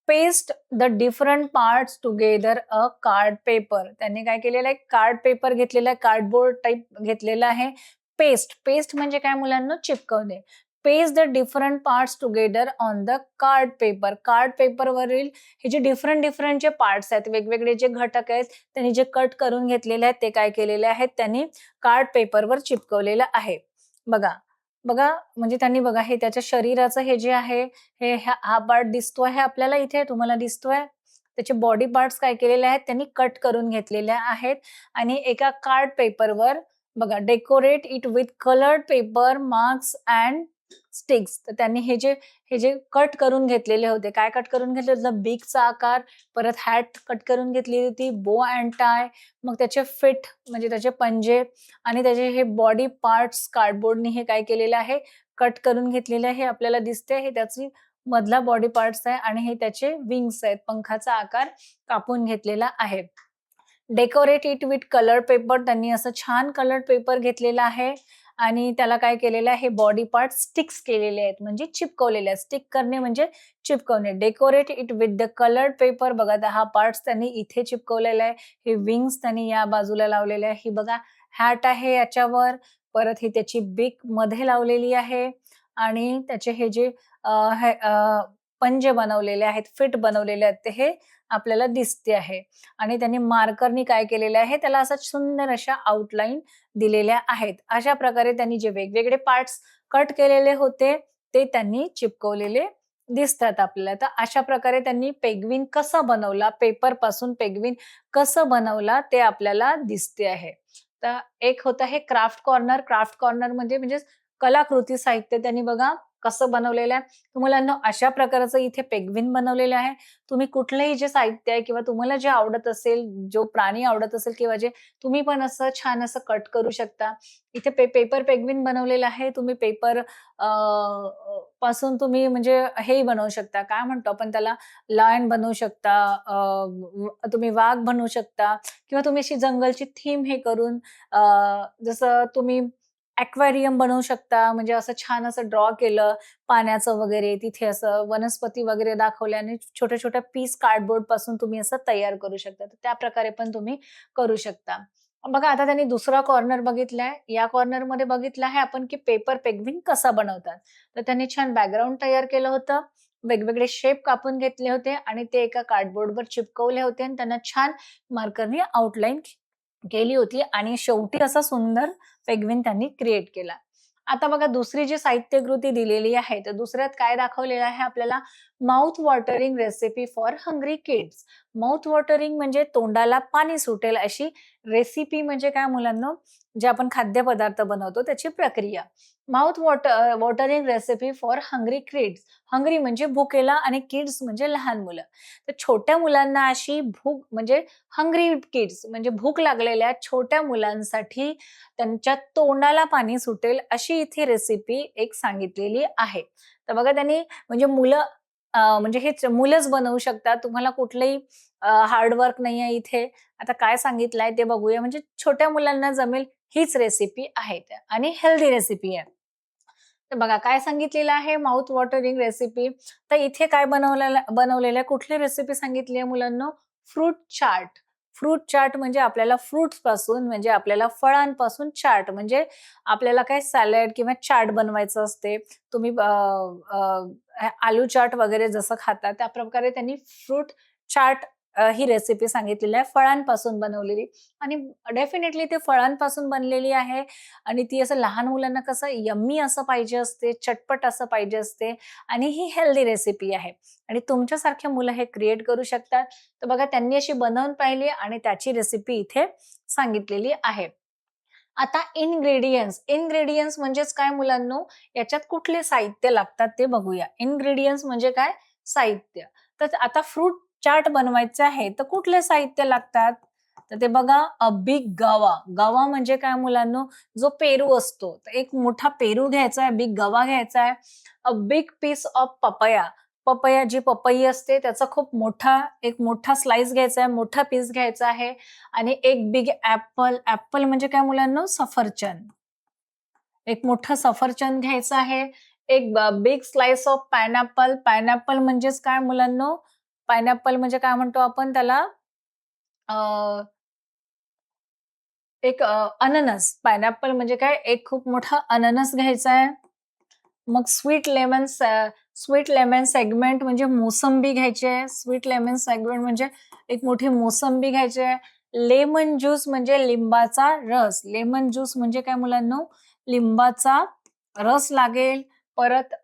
Paste the different parts together a card paper. त्यांनी काय केलेलं आहे, कार्ड पेपर घेतलेला आहे, कार्डबोर्ड टाइप घेतलेला आहे. पेस्ट म्हणजे काय मुलांना? चिपकवणे. Paste the different parts together on the card paper. Card पेपरवरील हे जे डिफरंट जे पार्ट्स आहेत, वेगवेगळे जे घटक आहेत, त्यांनी जे कट करून घेतलेले आहेत, ते काय केलेले आहेत, त्यांनी कार्ड पेपरवर चिपकवलेलं आहे. बघा, बघा म्हणजे त्यांनी बघा हे त्याच्या शरीराचं हे जे आहे, हा पार्ट दिसतो आहे आपल्याला इथे तुम्हाला दिसतोय. त्याचे बॉडी पार्ट्स काय केलेले आहेत त्यांनी कट करून घेतलेले आहेत आणि एका कार्ड पेपरवर बघा decorate it with coloured paper marks and sticks. तर त्यांनी हे जे कट करून घेतलेले होते, काय कट करून घेतलं होतं? बिगचा आकार, परत हॅट कट करून घेतली होती, बो अँड टाय, मग त्याचे फिट म्हणजे त्याचे पंजे आणि त्याचे हे बॉडी पार्ट्स कार्डबोर्डनी हे काय केलेलं आहे, कट करून घेतलेलं आहे. आपल्याला दिसते हे त्याची मधला बॉडी पार्ट्स आहे आणि हे त्याचे विंग्स आहेत. पंखाचा आकार कापून घेतलेला आहे. Decorate it with colour paper. त्यांनी असं छान कलर पेपर घेतलेला आहे आणि त्याला काय केलेलं आहे, हे बॉडी पार्ट स्टिक्स केलेले आहेत म्हणजे चिपकवलेले आहेत. स्टिक करणे म्हणजे चिपकवणे. Decorate it with the coloured paper. बघा हा पार्ट्स त्यांनी इथे चिपकवलेला आहे. हे विंग्स त्यांनी या बाजूला लावलेले आहे. ही बघा हॅट आहे याच्यावर. परत ही त्याची बीक मध्ये लावलेली आहे आणि त्याचे हे जे पंजे बनवलेले आहेत, फिट बनवलेले आहेत, ते हे आपल्याला दिसते आहे. आणि त्यांनी मार्करनी काय केलेलं आहे, त्याला असा सुंदर अशा आउटलाईन दिलेल्या आहेत. अशा प्रकारे त्यांनी जे वेगवेगळे पार्ट्स कट केलेले होते, ते त्यांनी चिपकवलेले दिसतात आपल्याला. तर अशा प्रकारे त्यांनी पेंग्विन कसा बनवला, पेपरपासून पेंग्विन कसं बनवला, ते आपल्याला दिसते आहे. तर एक होतं हे क्राफ्ट कॉर्नर. क्राफ्ट कॉर्नर म्हणजे कलाकृती साहित्य त्यांनी बघा कसं बनवलेलं आहे. तर मुलांनो अशा प्रकारचं इथे पेंग्विन बनवलेलं आहे. तुम्ही कुठलंही जे साहित्य आहे किंवा तुम्हाला जे आवडत असेल, जो प्राणी आवडत असेल किंवा जे तुम्ही पण असं छान असं कट करू शकता. इथे पेपर पेंग्विन बनवलेलं आहे. तुम्ही पेपर पासून तुम्ही म्हणजे हेही बनवू शकता. काय म्हणतो आपण त्याला लायन बनवू शकता, तुम्ही वाघ बनवू शकता किंवा तुम्ही अशी जंगलची थीम हे करून जसं तुम्ही एक्वेरियम बनवू शकता. म्हणजे असं छान असं ड्रॉ केलं पाण्याचं वगैरे, तिथे असं वनस्पती वगैरे दाखवल्या आणि छोट्या-छोट्या पीस कार्डबोर्ड पासून तुम्ही असं तयार करू शकता. तर त्याप्रकारे पण तुम्ही करू शकता. बघा आता त्यांनी दुसरा कॉर्नर बघितलाय. या कॉर्नरमध्ये बघितलं आहे आपण, की पेपर पेंग्विन कसा बनवतात. तर त्यांनी छान बॅकग्राऊंड तयार केलं होतं. वेगवेगळे शेप कापून घेतले होते आणि ते एका कार्डबोर्डवर चिपकवले होते आणि त्यांना छान मार्करनी आउटलाईन केली होती आणि शेवटी असा सुंदर पेंग्विन त्यांनी क्रिएट केला. आता बघा दुसरी जी साहित्यकृती दिलेली आहे, तर दुसऱ्यात काय दाखवलेलं आहे आपल्याला mouth watering recipe for hungry kids. Mouth watering म्हणजे तोंडाला पाणी सुटेल अशी रेसिपी म्हणजे काय मुलांनो, जे आपण खाद्यपदार्थ बनवतो त्याची प्रक्रिया. Mouth watering recipe for hungry kids. Hungry म्हणजे भुकेला आणि किड्स म्हणजे लहान मुलं. तर छोट्या मुलांना अशी भूक म्हणजे हंग्री किड्स म्हणजे भूक लागलेल्या छोट्या मुलांसाठी त्यांच्या तोंडाला पाणी सुटेल अशी इथे रेसिपी एक सांगितलेली आहे. तर बघा त्यांनी म्हणजे मुलं म्हणजे हेच मुलंच बनवू शकतात. तुम्हाला कुठलंही हार्ड वर्क नाहीये इथे. आता काय सांगितलंय ते बघूया. म्हणजे छोट्या मुलांना जमेल हीच रेसिपी आहे आणि हेल्दी रेसिपी आहे. तर बघा काय सांगितलेलं आहे माउथ वॉटरिंग रेसिपी. तर इथे काय बनवलेलं आहे, कुठली रेसिपी सांगितली आहे मुलांनो? फ्रूट चाट. फ्रूट चाट म्हणजे आपल्याला फ्रुट्सपासून म्हणजे आपल्याला फळांपासून चाट म्हणजे आपल्याला काय सॅलड किंवा चाट बनवायचं असते. तुम्ही आलू चाट वगैरे जसं खाता त्याप्रकारे त्यांनी फ्रूट चाट ही रेसिपी सांगितलेली आहे फळांपासून बनवलेली आणि डेफिनेटली ते फळांपासून बनलेली आहे आणि ती असं लहान मुलांना कसं यम्मी असं पाहिजे असते, चटपट असं पाहिजे असते आणि ही हेल्दी रेसिपी आहे आणि तुमच्यासारखे मुलं हे क्रिएट करू शकतात. तर बघा त्यांनी अशी बनवून पाहिली आणि त्याची रेसिपी इथे सांगितलेली आहे. आता इन्ग्रेडियंट्स म्हणजेच काय मुलांनो, याच्यात कुठले साहित्य लागतात ते बघूया. इन्ग्रेडियंट्स म्हणजे काय? साहित्य. तर आता फ्रूट चाट बनवायचं आहे, तर कुठले साहित्य लागतात? तर ते बघा बिग गवा. गवा म्हणजे काय मुलांनो? जो पेरू असतो. तर एक मोठा पेरू घ्यायचा आहे, बिग गवा घ्यायचा आहे. A big piece of papaya. Papaya जी पपई असते त्याचा खूप मोठा एक मोठा स्लाइस घ्यायचा आहे, मोठा पीस घ्यायचा आहे आणि एक बिग ॲपल. ॲपल म्हणजे काय मुलांनो? सफरचंद. एक मोठं सफरचंद घ्यायचं आहे. एक big slice of pineapple. Pineapple म्हणजेच काय मुलांनो? पाइनएपल म्हणजे काय म्हणतो आपण त्याला? अ, एक अननस. पाइनएपल म्हणजे काय? एक खूप मोठा अननस घ्यायचा आहे. मग स्वीट लेमन सेगमेंट म्हणजे मोसंबी घ्यायची आहे. स्वीट लेमन सेगमेंट म्हणजे एक मोठी मोसंबी घ्यायची आहे. लेमन ज्यूस म्हणजे लिंबाचा रस. लेमन ज्यूस म्हणजे काय मुलांनो? लिंबाचा रस लागेल. परत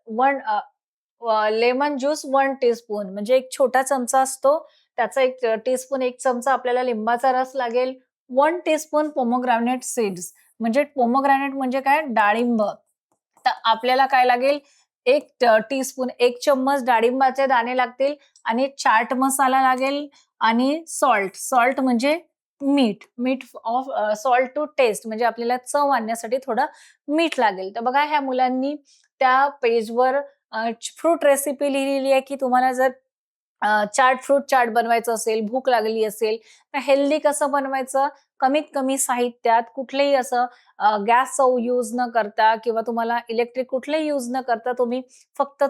लेमन ज्यूस 1 टीस्पून म्हणजे एक छोटा चमचा असतो. त्याचा 1 टीस्पून 1 चमचा आपल्याला लिंबाचा रस लागेल. 1 टीस्पून पोमोग्रॅनेट सीड्स म्हणजे पोमोग्रॅनेट म्हणजे काय? डाळिंब. तर आपल्याला काय लागेल? 1 टीस्पून 1 चम्मच डाळिंबाचे दाणे लागतील आणि चाट मसाला लागेल आणि सॉल्ट म्हणजे मीठ. सॉल्ट टू टेस्ट म्हणजे आपल्याला चव आणण्यासाठी थोडं मीठ लागेल. तर बघा ह्या मुलांनी त्या पेजवर फ्रूट रेसिपी लिहिलेली आहे, की तुम्हाला जर फ्रूट चाट बनवायचं असेल, भूक लागली असेल, तर हेल्दी कसं बनवायचं? कमीत कमी साहित्यात कुठलेही असं गॅसचा यूज न करता किंवा तुम्हाला इलेक्ट्रिक कुठलेही यूज न करता तुम्ही फक्त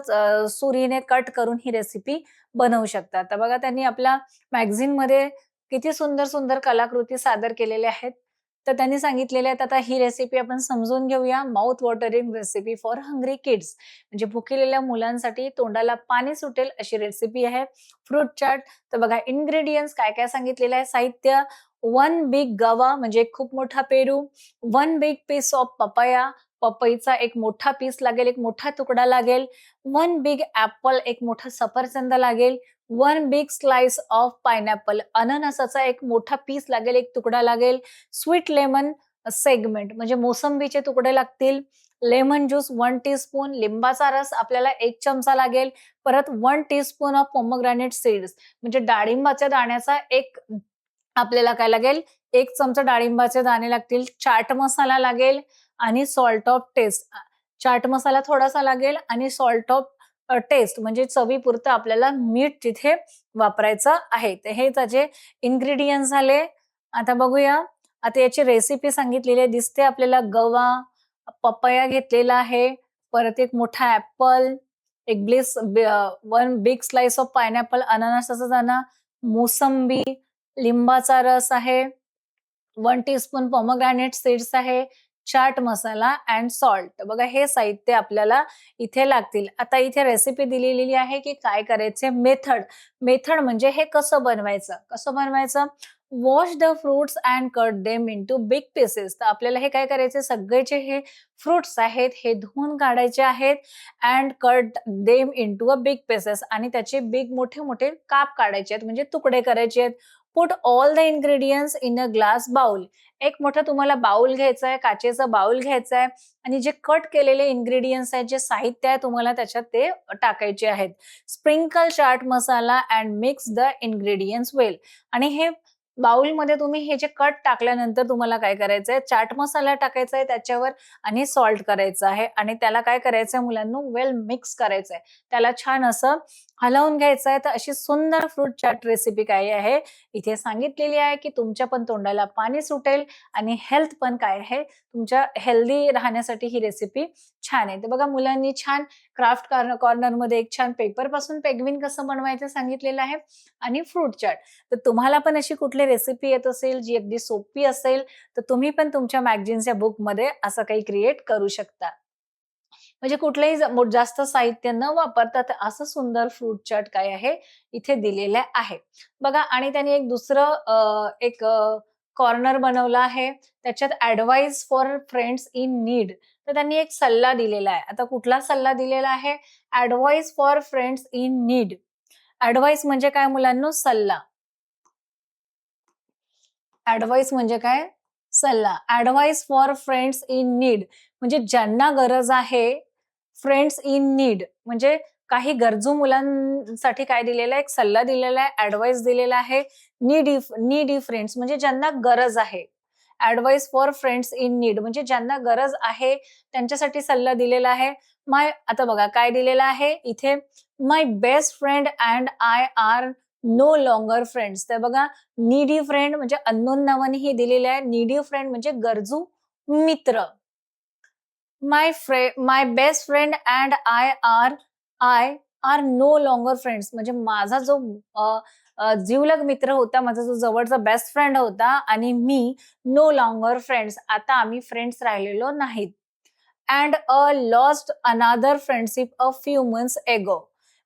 सुरीने कट करून ही रेसिपी बनवू शकता. तर बघा त्यांनी आपल्या मॅगझीनमध्ये किती सुंदर-सुंदर कलाकृती सादर केलेल्या आहेत. तर त्यांनी सांगितलेल्या आहेत. आता ही रेसिपी आपण समजून घेऊया. Mouth watering recipe for hungry kids म्हणजे भुकेलेल्या मुलांसाठी तोंडाला पाणी सुटेल अशी रेसिपी आहे. फ्रूट चाट. तर बघा इन्ग्रीडियंट्स काय-काय सांगितलेलं आहे साहित्य. 1 बिग गवा म्हणजे एक खूप मोठा पेरू, 1 बिग पीस ऑफ पपाया, पपईचा एक मोठा पीस लागेल, एक मोठा तुकडा लागेल, 1 बिग ॲपल एक मोठा सफरचंद लागेल, 1 बिग स्लाइस ऑफ पाइनएपल अननसाचा एक मोठा पीस लागेल, एक तुकडा लागेल, स्वीट लेमन सेगमेंट म्हणजे मोसंबीचे तुकडे लागतील, लेमन ज्यूस 1 टीस्पून, लिंबाचा रस आपल्याला 1 चमचा लागेल. परत 1 टीस्पून ऑफ पोमोग्रॅनेट सीड्स म्हणजे डाळिंबाच्या दाण्याचा एक आपल्याला काय लागेल, 1 चमचा डाळिंबाचे दाणे लागतील, चाट मसाला लागेल आणि salt of taste. Chaat masala थोडासा लागेल आणि सॉल्ट ऑफ टेस्ट म्हणजे चवीपुरतं आपल्याला मीठ तिथे वापरायचं आहे. तर हे त्याचे इन्ग्रीडियंट्स झाले. आता बघूया. आता याची रेसिपी सांगितलेली आहे. दिसते आपल्याला गवा, पपया घेतलेला आहे, परत एक मोठा ॲपल, एक 1 बिग स्लाइस ऑफ पाइनएपल, अननसाचा दाणा, मोसंबी, लिंबाचा रस आहे, 1 टीस्पून पोमोग्रॅनेट सीड्स आहे, चाट मसाला अँड सॉल्ट. बघा हे साहित्य आपल्याला इथे लागतील. आता इथे रेसिपी दिलेली आहे की काय करायचे. मेथड मेथड म्हणजे हे कसं बनवायचं. कसं बनवायचं? Wash the fruits and cut them into big pieces. तर आपल्याला हे काय करायचे, सगळे जे हे फ्रुट्स आहेत हे धुवून काढायचे आहेत and cut them into a big pieces आणि त्याचे बिग मोठे मोठे काप काढायचे आहेत म्हणजे तुकडे करायचे आहेत. Put all the ingredients in a glass bowl. एक मोठा तुम्हाला बाउल घ्यायचा आहे, काचेचा बाउल घ्यायचा आहे आणि जे कट केलेले इन्ग्रेडियंट्स आहेत, जे साहित्य आहे तुम्हाला त्याच्यात ते टाकायचे आहेत. Sprinkle chaat masala and mix the ingredients well. आणि हे बाउलमध्ये तुम्ही हे जे कट टाकल्यानंतर तुम्हाला काय करायचंय, चाट मसाला टाकायचा आहे त्याच्यावर आणि सॉल्ट करायचं आहे आणि त्याला काय करायचंय मुलांनो, वेल मिक्स करायचंय. त्याला छान असं हलवून घ्यायचं आहे. तर अशी सुंदर फ्रूट चाट रेसिपी काय आहे इथे सांगितलेली आहे की तुमच्या पण तोंडाला पाणी सुटेल आणि हेल्थ पण काय आहे तुमच्या हेल्दी राहण्यासाठी ही रेसिपी छान आहे. तर बघा मुलांनी छान क्राफ्ट कॉर्नरमध्ये एक छान पेपर पासून पेंग्विन कसं बनवायचं सांगितलेलं आहे आणि फ्रूट चाट. तर तुम्हाला पण अशी कुठली रेसिपी येत असेल जी अगदी सोपी असेल तर तुम्ही पण तुमच्या मॅगझिनच्या बुकमध्ये असं काही क्रिएट करू शकता. म्हणजे कुठलंही जास्त साहित्य न वापरता ते असं सुंदर फ्रूट चाट काय आहे इथे दिलेलं आहे. बघा आणि त्यांनी एक दुसरं एक कॉर्नर बनवलं आहे. त्याच्यात advice for friends in need. तर त्यांनी एक सल्ला दिलेला आहे. आता कुठला सल्ला दिलेला आहे? Advice for friends in need. Advice म्हणजे काय मुलांनो? सल्ला. ॲडवाइस म्हणजे काय? सल्ला. Advice for friends in need म्हणजे ज्यांना गरज आहे, फ्रेंड्स इन नीड म्हणजे काही गरजू मुलांसाठी काय दिलेला आहे, एक सल्ला दिलेला आहे, ॲडवाइस दिलेला आहे. नीडी फ्रेंड्स म्हणजे ज्यांना गरज आहे. Advice for friends in need म्हणजे ज्यांना गरज आहे त्यांच्यासाठी सल्ला दिलेला आहे. आता बघा काय दिलेलं आहे इथे, my best friend and I are no longer friends. तर बघा नीडी फ्रेंड म्हणजे अननोन नावाने हे दिलेले आहे. नीडी फ्रेंड म्हणजे गरजू मित्र. My best friend and I are no longer friends म्हणजे माझा जो जिवलग मित्र होता, माझा जो जवळचा बेस्ट फ्रेंड होता आणि मी नो लॉंगर फ्रेंड्स आता आम्ही फ्रेंड्स राहिलेलो नाहीत. अँड अ लॉस्ट अनादर फ्रेंडशिप अ फ्यू मंथ्स एगो.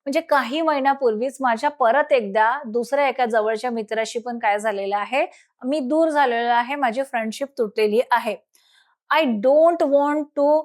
म्हणजे काही महिन्यापूर्वीच माझ्या परत एकदा दुसऱ्या एका जवळच्या मित्राशी पण काय झालेलं आहे, मी दूर झालेलो आहे, माझी फ्रेंडशिप तुटलेली आहे. I don't want to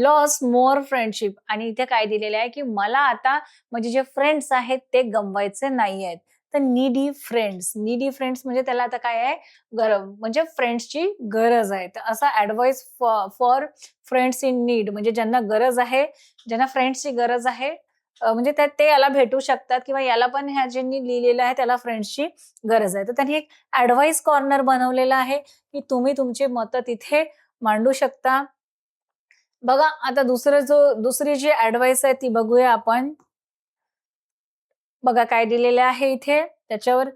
loss more friendship आणि इथे काय दिलेलं आहे, की मला आता म्हणजे जे फ्रेंड्स आहेत ते गमवायचे नाहीयेत. तर नीडी फ्रेंड्स म्हणजे त्याला आता काय आहे, म्हणजे फ्रेंड्सची गरज आहे. तर असा advice for friends in need म्हणजे ज्यांना गरज आहे, ज्यांना फ्रेंड्सची गरज आहे म्हणजे ते याला भेटू शकतात किंवा याला पण ह्या ज्यांनी लिहिलेलं आहे त्याला फ्रेंड्सची गरज आहे. तर त्यांनी एक ॲडवाइस कॉर्नर बनवलेला आहे, की तुम्ही तुमची मतं तिथे मांडू शकता. बघा आता दुसरी जी ॲडवाइस आहे ती बघूया आपण. बघा काय दिलेलं आहे इथे त्याच्यावर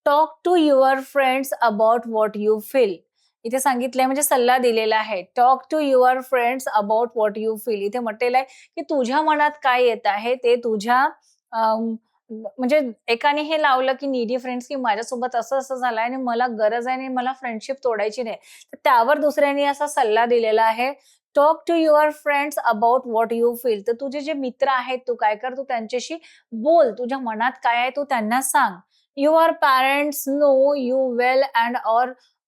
talk to your friends about what you feel. इथे सांगितलंय म्हणजे सल्ला दिलेला आहे. Talk to your friends about what you feel. इथे म्हटलेलं आहे, की तुझ्या मनात काय येत आहे ते तुझ्या म्हणजे एकाने हे लावलं, की नीडी फ्रेंड्स, की माझ्यासोबत असं-असं झालंय आणि मला गरज आहे आणि मला फ्रेंडशिप तोडायची नाही. तर त्यावर दुसऱ्याने असा सल्ला दिलेला आहे. Talk to your friends about what you feel. तर तुझे जे मित्र आहेत, तू काय कर, तू त्यांच्याशी बोल. तुझ्या मनात काय आहे तू त्यांना सांग. Your parents know you well and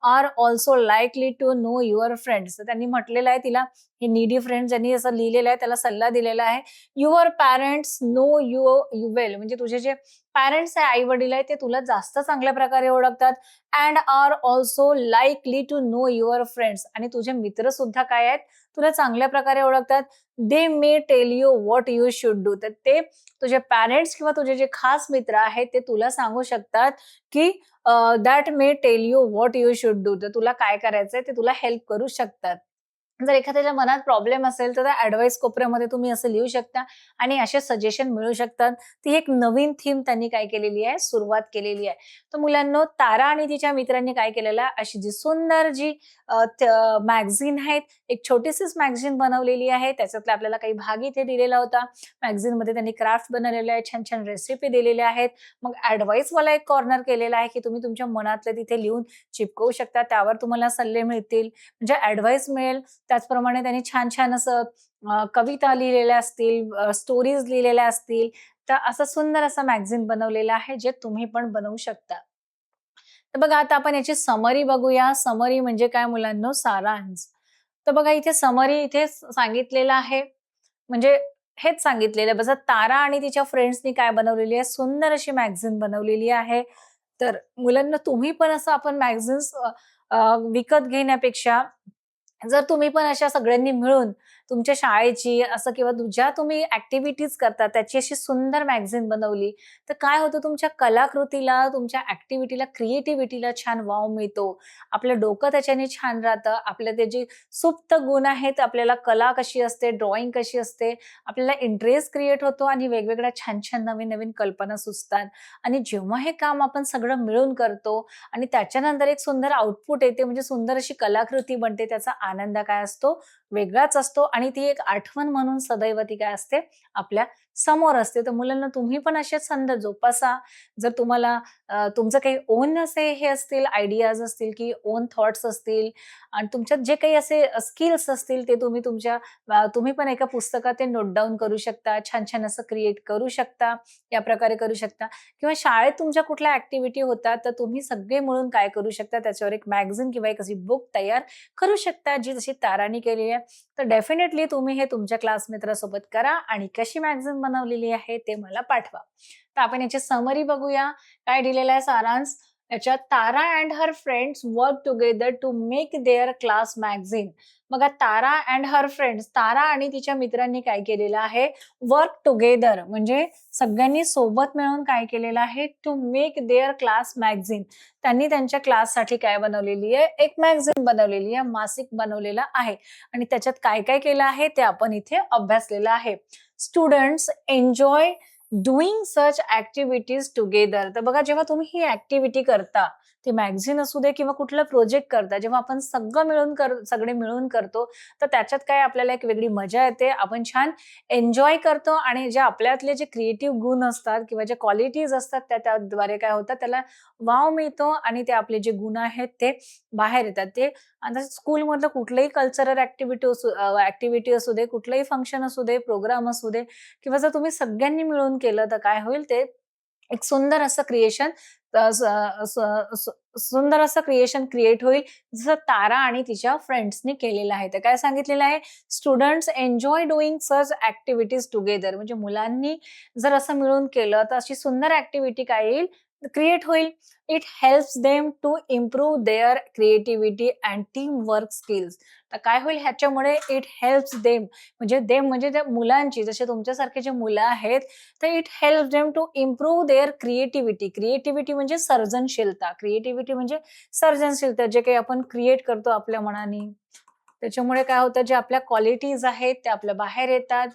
are also likely to know your friends. तर त्यांनी म्हटलेलं आहे तिला, हे नीडी फ्रेंड्स ज्यांनी असं लिहिलेलं आहे त्याला सल्ला दिलेला आहे. Your parents know you you well म्हणजे तुझे जे पॅरेंट्स आहे, आई-वडील आहे ते तुला जास्त चांगल्या प्रकारे ओळखतात and are also likely to know your friends आणि तुझे मित्र सुद्धा काय आहेत तुला चांगल्या प्रकारे ओळखतात. They may tell you what you should do. तर ते तुझे पॅरेंट्स किंवा तुझे जे खास मित्र आहेत ते तुला सांगू शकतात, की that may tell you what you should do. तर तुला काय करायचंय ते तुला हेल्प करू शकतात. जर एखाद्याच्या मनात प्रॉब्लेम असेल, तर त्या ॲडवाइस कोपऱ्यामध्ये तुम्ही असं लिहू शकता आणि असे सजेशन मिळू शकतात. ती एक नवीन थीम त्यांनी काय केलेली आहे, सुरुवात केलेली आहे. तर मुलांनो, तारा आणि तिच्या मित्रांनी काय केलेलं आहे, अशी जी सुंदर जी मॅगझीन आहेत, एक छोटीशीच मॅगझीन बनवलेली आहे. त्याच्यातला आपल्याला काही भाग इथे दिलेला होता. मॅगझीनमध्ये त्यांनी क्राफ्ट बनवलेले आहे, छान-छान रेसिपी दिलेल्या आहेत. मग ॲडवाइसवाला एक कॉर्नर केलेला आहे, की तुम्ही तुमच्या मनातलं तिथे लिहून चिपकवू शकता. त्यावर तुम्हाला सल्ले मिळतील, म्हणजे ॲडवाइस मिळेल. त्याचप्रमाणे त्यांनी छान-छान असं कविता लिहिलेल्या असतील, स्टोरीज लिहिलेल्या असतील. तर असं सुंदर असं मॅगझीन बनवलेलं आहे, जे तुम्ही पण बनवू शकता. तर बघा आता आपण याची समरी बघूया. समरी म्हणजे काय मुलांनो? सारांश. तर बघा इथे समरी इथे सांगितलेलं आहे. म्हणजे हेच सांगितलेलं आहे. बघा तारा आणि तिच्या फ्रेंड्सनी काय बनवलेली आहे, सुंदर अशी मॅगझीन बनवलेली आहे. तर मुलांना तुम्ही पण असं आपण मॅगझिन्स विकत घेण्यापेक्षा जर तुम्ही पण अशा सगळ्यांनी मिळून तुमच्या शाळेची असं किंवा ज्या तुम्ही ॲक्टिव्हिटीज करता त्याची अशी सुंदर मॅगझीन बनवली, तर काय होतं तुमच्या कलाकृतीला, तुमच्या ॲक्टिव्हिटीला, क्रिएटिव्हिटीला छान वाव मिळतो. आपलं डोकं त्याच्याने छान राहतं. आपलं ते जे सुप्त गुण आहेत, आपल्याला कला कशी असते, ड्रॉइंग कशी असते, आपल्याला इंटरेस्ट क्रिएट होतो आणि वेगवेगळ्या छान-छान, नवीन-नवीन कल्पना सुचतात. आणि जेव्हा हे काम आपण सगळं मिळून करतो आणि त्याच्यानंतर एक सुंदर आउटपुट येते म्हणजे सुंदर अशी कलाकृती बनते. त्याचा आनंद काय असतो, वेगळाच असतो आणि ती एक आठवण म्हणून सदैव ती काय असते, आपल्या समोर असते. तर मुलांना तुम्ही पण असे छंद जोपासा. जर तुम्हाला तुमचं काही ओन असे हे असतील, आयडियाज असतील, की ओन थॉट्स असतील आणि तुमच्यात जे काही असे स्किल्स असतील, ते तुम्ही तुमच्या तुम्ही पण एका पुस्तकात ते नोट डाउन करू शकता. छान-छान असं क्रिएट करू शकता. या प्रकारे करू शकता. किंवा शाळेत तुमच्या कुठल्या ॲक्टिव्हिटी होतात, तर तुम्ही सगळे मिळून काय करू शकता, त्याच्यावर एक मॅगझीन किंवा एक अशी बुक तयार करू शकता, जी जशी तारानी केलेली आहे. तर डेफिनेटली तुम्ही हे तुमच्या क्लास मित्रासोबत करा आणि कशी मॅगझीन बनवलेली आहे ते मला पाठवा. तर आपण याची समरी बघूया. काय दिलेला आहे सारांश? याच्यात Tara and her friends work together to make their class magazine. बघा तारा अँड हर फ्रेंड्स, तारा आणि तिच्या मित्रांनी काय केलेलं आहे, वर्क टुगेदर म्हणजे सगळ्यांनी सोबत मिळून काय केलेलं आहे, to make their class magazine. त्यांनी त्यांच्या क्लाससाठी काय बनवलेली आहे, एक मॅगझीन बनवलेली आहे, मासिक बनवलेलं आहे आणि त्याच्यात काय-काय केलं आहे ते आपण इथे अभ्यासलेलं आहे. Students enjoy doing such activities together. तर बघा जेव्हा तुम्ही ही ॲक्टिव्हिटी करता, ती मॅगझीन असू दे किंवा कुठला प्रोजेक्ट करता, जेव्हा आपण सगळे मिळून करतो, तर त्याच्यात काय आपल्याला एक वेगळी मजा येते. आपण छान एन्जॉय करतो आणि जे आपल्यातले जे क्रिएटिव्ह गुण असतात किंवा ज्या क्वालिटीज असतात त्या त्याद्वारे काय होतात, त्याला वाव मिळतो आणि ते आपले जे गुण आहेत ते बाहेर येतात. ते आता स्कूलमधलं कुठलंही कल्चरल ॲक्टिव्हिटी असू दे, कुठलंही फंक्शन असू दे, प्रोग्राम असू दे किंवा जर तुम्ही सगळ्यांनी मिळून केलं, तर काय होईल ते एक सुंदर असं क्रिएशन अ, स स स सुंदर असं क्रिएशन क्रिएट होईल, जसं तारा आणि तिच्या फ्रेंड्सनी केलेलं आहे. तर काय सांगितलेलं आहे, students enjoy doing such activities together. म्हणजे मुलांनी जर असं मिळून केलं, तर अशी सुंदर ॲक्टिव्हिटी काय येईल, क्रिएट होईल. It helps them to improve their creativity and team work skills. तर काय होईल ह्याच्यामुळे, इट हेल्प्स देम म्हणजे देम म्हणजे त्या मुलांची, जसे तुमच्यासारखे जे मुलं आहेत, तर it helps them to improve their creativity. Creativity म्हणजे सर्जनशीलता. क्रिएटिव्हिटी म्हणजे सर्जनशीलता. जे काही आपण क्रिएट करतो आपल्या मनाने, त्याच्यामुळे काय होतं, जे आपल्या क्वालिटीज आहेत, त्या आपल्या बाहेर येतात.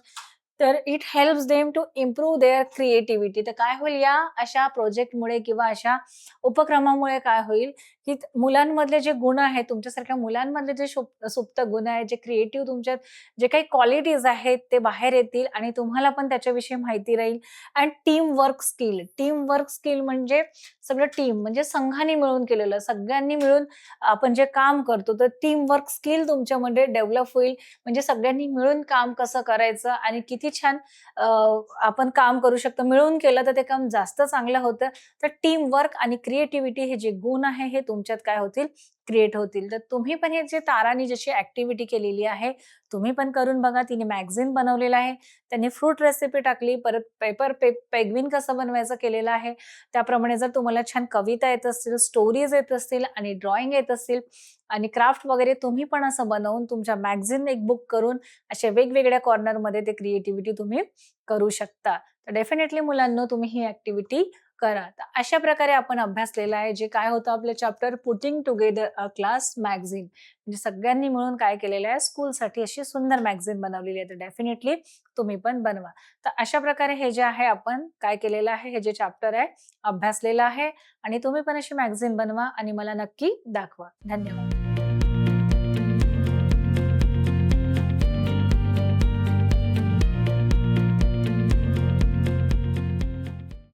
तर it helps them to improve their creativity. तर काय होईल, या अशा प्रोजेक्टमुळे किंवा अशा उपक्रमामुळे काय होईल, की मुलांमधले जे गुण आहेत, तुमच्यासारख्या मुलांमधले जे सुप्त गुण आहेत, जे क्रिएटिव्ह तुमच्यात जे काही क्वालिटीज आहेत, ते बाहेर येतील आणि तुम्हाला पण त्याच्याविषयी माहिती राहील. And team work skill. Team work skill म्हणजे सगळं टीम म्हणजे संघाने मिळून केलेलं. सगळ्यांनी मिळून आपण जे काम करतो, तर टीम वर्क स्किल तुमच्यामध्ये डेव्हलप होईल. म्हणजे सगळ्यांनी मिळून काम कसं करायचं आणि किती छान अ, आपण काम करू शकतो. मिळून केलं तर ते काम जास्त चांगलं होतं. तर टीम वर्क आणि क्रिएटिव्हिटी हे जे गुण आहे, हे तुमच्यात काय होतील, क्रिएट होतील. तर तुम्ही पण हे जे तारानी जशी ॲक्टिव्हिटी केलेली आहे, तुम्ही पण करून बघा. तिने मॅगझीन बनवलेलं आहे. त्यांनी फ्रूट रेसिपी टाकली. परत पेपर पेंग्विन कसं बनवायचं केलेलं आहे. त्याप्रमाणे जर तुम्हाला छान कविता येत असतील, स्टोरीज येत असतील आणि ड्रॉइंग येत असतील, आणि क्राफ्ट वगैरे तुम्ही पण असं बनवून तुमच्या मॅगझीन एक बुक करून अशा वेगवेगळ्या कॉर्नरमध्ये ते क्रिएटिव्हिटी तुम्ही करू शकता. तर डेफिनेटली मुलांनो तुम्ही ही ॲक्टिव्हिटी करा. तर अशा प्रकारे आपण अभ्यासलेलं आहे. जे काय होतं आपलं चॅप्टर पुटिंग टुगेदर अ क्लास मॅगझीन. म्हणजे सगळ्यांनी मिळून काय केलेलं आहे स्कूलसाठी अशी सुंदर मॅगझीन बनवलेली आहे. तर डेफिनेटली तुम्ही पण बनवा. तर अशा प्रकारे हे जे आहे आपण काय केलेलं आहे, हे जे चॅप्टर आहे अभ्यासलेलं आहे आणि तुम्ही पण अशी मॅगझीन बनवा आणि मला नक्की दाखवा. धन्यवाद.